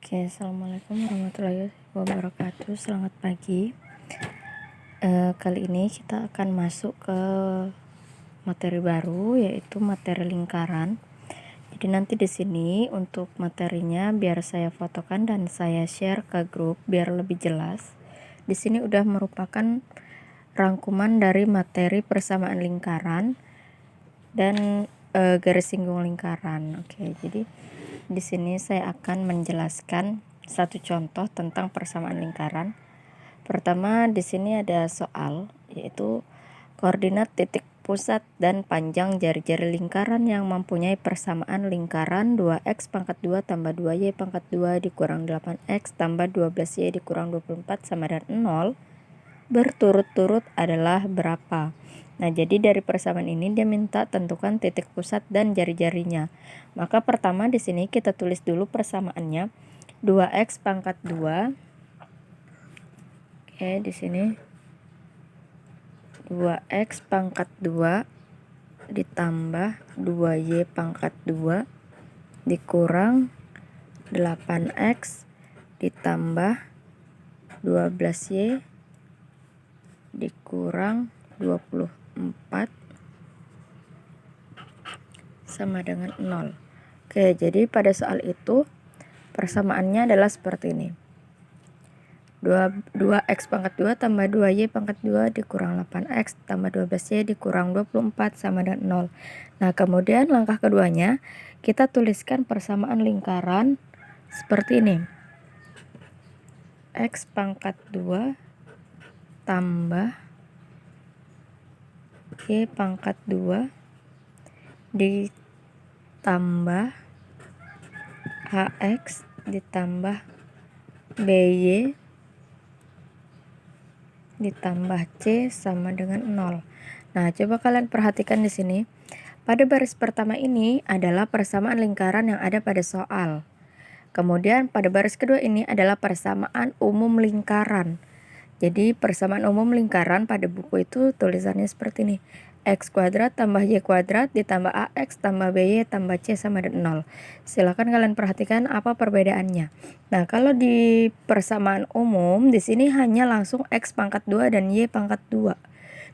Oke, assalamualaikum warahmatullahi wabarakatuh. Selamat pagi. Kali ini kita akan masuk ke materi baru, yaitu materi lingkaran. Jadi nanti di sini untuk materinya biar saya fotokan dan saya share ke grup biar lebih jelas. Di sini udah merupakan rangkuman dari materi persamaan lingkaran dan garis singgung lingkaran. Oke, jadi di sini saya akan menjelaskan satu contoh tentang persamaan lingkaran. Pertama, di sini ada soal, yaitu koordinat titik pusat dan panjang jari-jari lingkaran yang mempunyai persamaan lingkaran 2x pangkat 2 tambah 2y pangkat 2 dikurang 8x tambah 12y dikurang 24 sama dengan 0 berturut-turut adalah berapa. Nah, jadi dari persamaan ini dia minta tentukan titik pusat dan jari-jarinya. Maka pertama di sini kita tulis dulu persamaannya. 2x pangkat 2. Oke, di sini 2x pangkat 2 ditambah 2y pangkat 2 dikurang 8x ditambah 12y dikurang 24 sama dengan 0. Oke, jadi pada soal itu persamaannya adalah seperti ini. 2x pangkat 2 tambah 2y pangkat 2 dikurang 8x tambah 12y dikurang 24 sama dengan 0. Nah, kemudian langkah keduanya kita tuliskan persamaan lingkaran seperti ini. X pangkat 2 tambah y pangkat 2 ditambah ax ditambah by ditambah c sama dengan 0. Nah, coba kalian perhatikan di sini. Pada baris pertama ini adalah persamaan lingkaran yang ada pada soal. Kemudian pada baris kedua ini adalah persamaan umum lingkaran. Jadi persamaan umum lingkaran pada buku itu tulisannya seperti ini. X kuadrat tambah Y kuadrat ditambah AX tambah BY tambah C sama dengan 0. Silakan kalian perhatikan apa perbedaannya. Nah, kalau di persamaan umum di sini hanya langsung X pangkat 2 dan Y pangkat 2.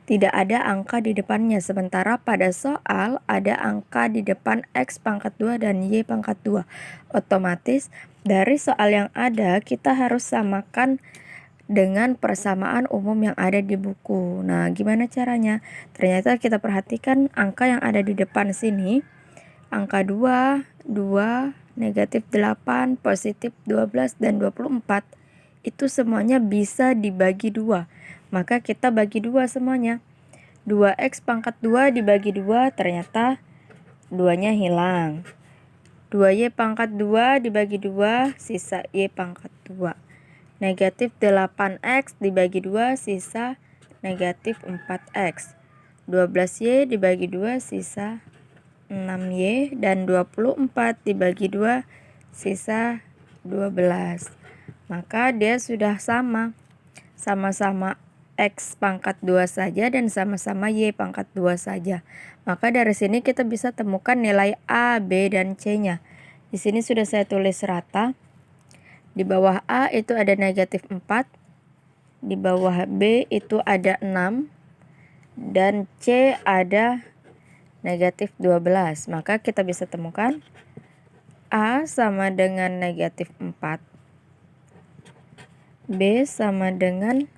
Tidak ada angka di depannya, sementara pada soal ada angka di depan X pangkat 2 dan Y pangkat 2. Otomatis dari soal yang ada kita harus samakan dengan persamaan umum yang ada di buku. Nah, gimana caranya? Ternyata kita perhatikan angka yang ada di depan sini. Angka 2, 2, negatif 8, positif 12, dan 24. Itu semuanya bisa dibagi 2. Maka kita bagi 2 semuanya. 2x pangkat 2 dibagi 2, ternyata 2-nya hilang. 2y pangkat 2 dibagi 2, sisa y pangkat 2. Negatif 8x dibagi 2 sisa negatif 4x. 12y dibagi 2 sisa 6y dan 24 dibagi 2 sisa 12. Maka dia sudah sama-sama x pangkat 2 saja dan sama-sama y pangkat 2 saja. Maka dari sini kita bisa temukan nilai A, B, dan C-nya. Di sini sudah saya tulis rata. Di bawah A itu ada negatif 4, di bawah B itu ada 6, dan C ada negatif 12. Maka kita bisa temukan A sama dengan negatif 4, B sama dengan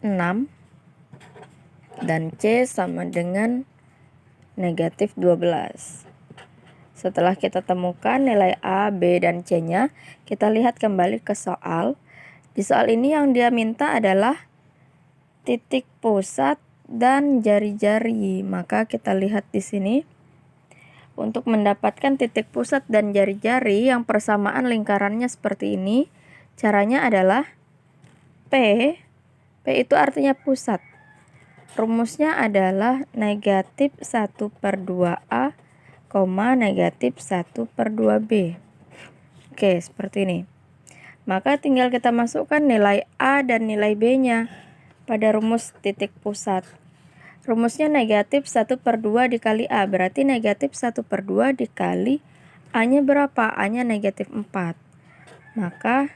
6, dan C sama dengan negatif 12. Setelah kita temukan nilai A, B, dan C-nya, kita lihat kembali ke soal. Di soal ini yang dia minta adalah titik pusat dan jari-jari. Maka kita lihat di sini. Untuk mendapatkan titik pusat dan jari-jari yang persamaan lingkarannya seperti ini, caranya adalah P. P itu artinya pusat. Rumusnya adalah negatif 1/2A, negatif 1/2B. Oke, seperti ini. Maka tinggal kita masukkan nilai A dan nilai B-nya pada rumus titik pusat. Rumusnya negatif 1/2 dikali A, berarti negatif 1/2 dikali A-nya berapa? A-nya negatif 4. Maka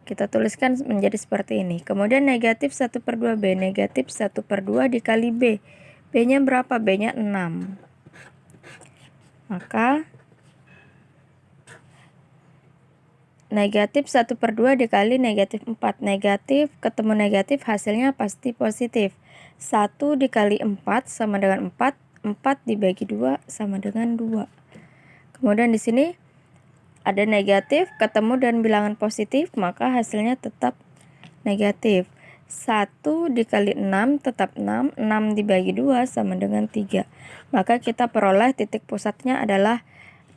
kita tuliskan menjadi seperti ini. Kemudian negatif 1/2B. Negatif 1/2 dikali B. B-nya berapa? B-nya 6. Maka negatif 1/2 dikali negatif 4. Negatif ketemu negatif hasilnya pasti positif. 1 dikali 4 sama dengan 4. 4 dibagi 2 sama dengan 2. Kemudian di sini ada negatif ketemu dan bilangan positif, maka hasilnya tetap negatif. 1 dikali 6 tetap 6. 6 dibagi 2 sama dengan 3. Maka kita peroleh titik pusatnya adalah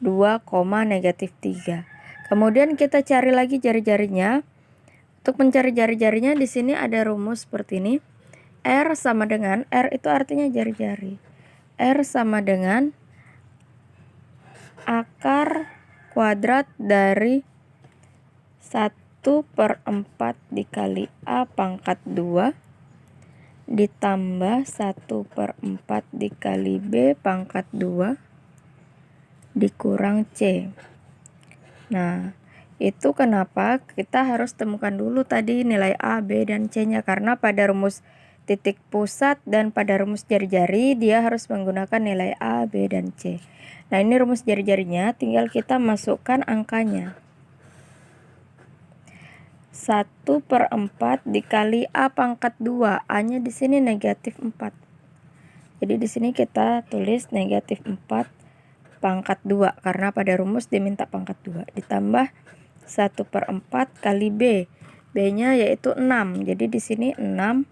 2, negatif 3. Kemudian kita cari lagi jari-jarinya. Untuk mencari jari-jarinya di sini ada rumus seperti ini. R sama dengan, R itu artinya jari-jari. R sama dengan akar kuadrat dari 1/4 dikali A pangkat 2 ditambah 1/4 dikali B pangkat 2 dikurang C. Nah, itu kenapa kita harus temukan dulu tadi nilai A, B, dan C-nya. Karena pada rumus titik pusat dan pada rumus jari-jari dia harus menggunakan nilai A, B, dan C. Nah, ini rumus jari-jarinya, tinggal kita masukkan angkanya. 1/4 dikali A pangkat 2. A-nya di sini negatif 4. Jadi di sini kita tulis negatif 4 pangkat 2 karena pada rumus diminta pangkat 2 ditambah 1/4 kali B. B-nya yaitu 6. Jadi di sini 6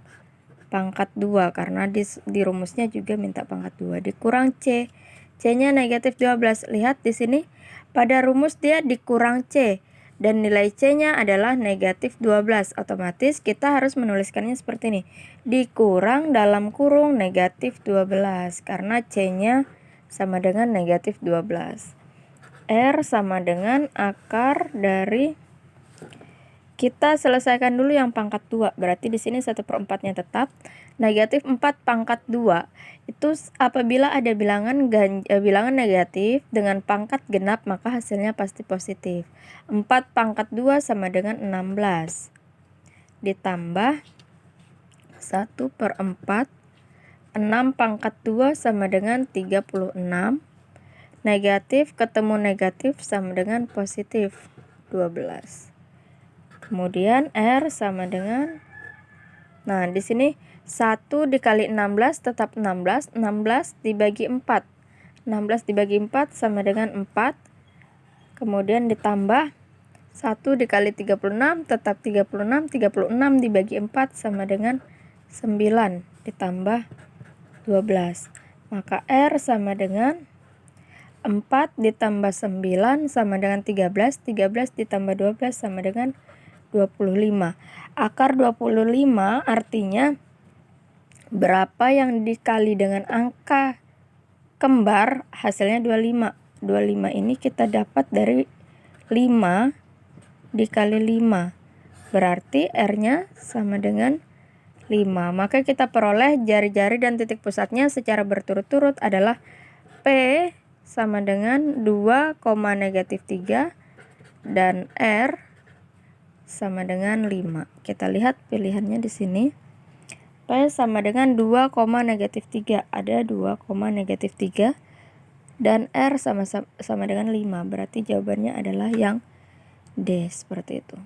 pangkat 2 karena di rumusnya juga minta pangkat 2 dikurang C. C-nya negatif 12. Lihat di sini pada rumus dia dikurang C dan nilai C-nya adalah negatif 12. Otomatis kita harus menuliskannya seperti ini. Dikurang dalam kurung negatif 12 karena C-nya sama dengan negatif 12. R sama dengan akar dari, kita selesaikan dulu yang pangkat 2. Berarti di sini 1/4-nya tetap. Negatif 4 pangkat 2 itu apabila ada bilangan negatif dengan pangkat genap maka hasilnya pasti positif. 4 pangkat 2 sama dengan 16. Ditambah 1/4. 6 pangkat 2 sama dengan 36. Negatif ketemu negatif sama dengan positif 12. Kemudian R sama dengan, nah di sini 1 dikali 16 tetap 16. 16 dibagi 4. 16 dibagi 4 sama dengan 4. Kemudian ditambah 1 dikali 36 tetap 36. 36 dibagi 4 sama dengan 9 ditambah 12. Maka R sama dengan 4 ditambah 9 sama dengan 13. 13 ditambah 12 sama dengan 25. Akar 25 artinya berapa yang dikali dengan angka kembar hasilnya 25. 25 ini kita dapat dari 5 dikali 5. Berarti R-nya sama dengan 5. Maka kita peroleh jari-jari dan titik pusatnya secara berturut-turut adalah P sama dengan 2, negatif 3 dan R sama dengan 5. Kita lihat pilihannya di sini. P sama dengan 2, negatif 3. Ada 2, negatif 3 dan R sama dengan 5. Berarti jawabannya adalah yang D, seperti itu.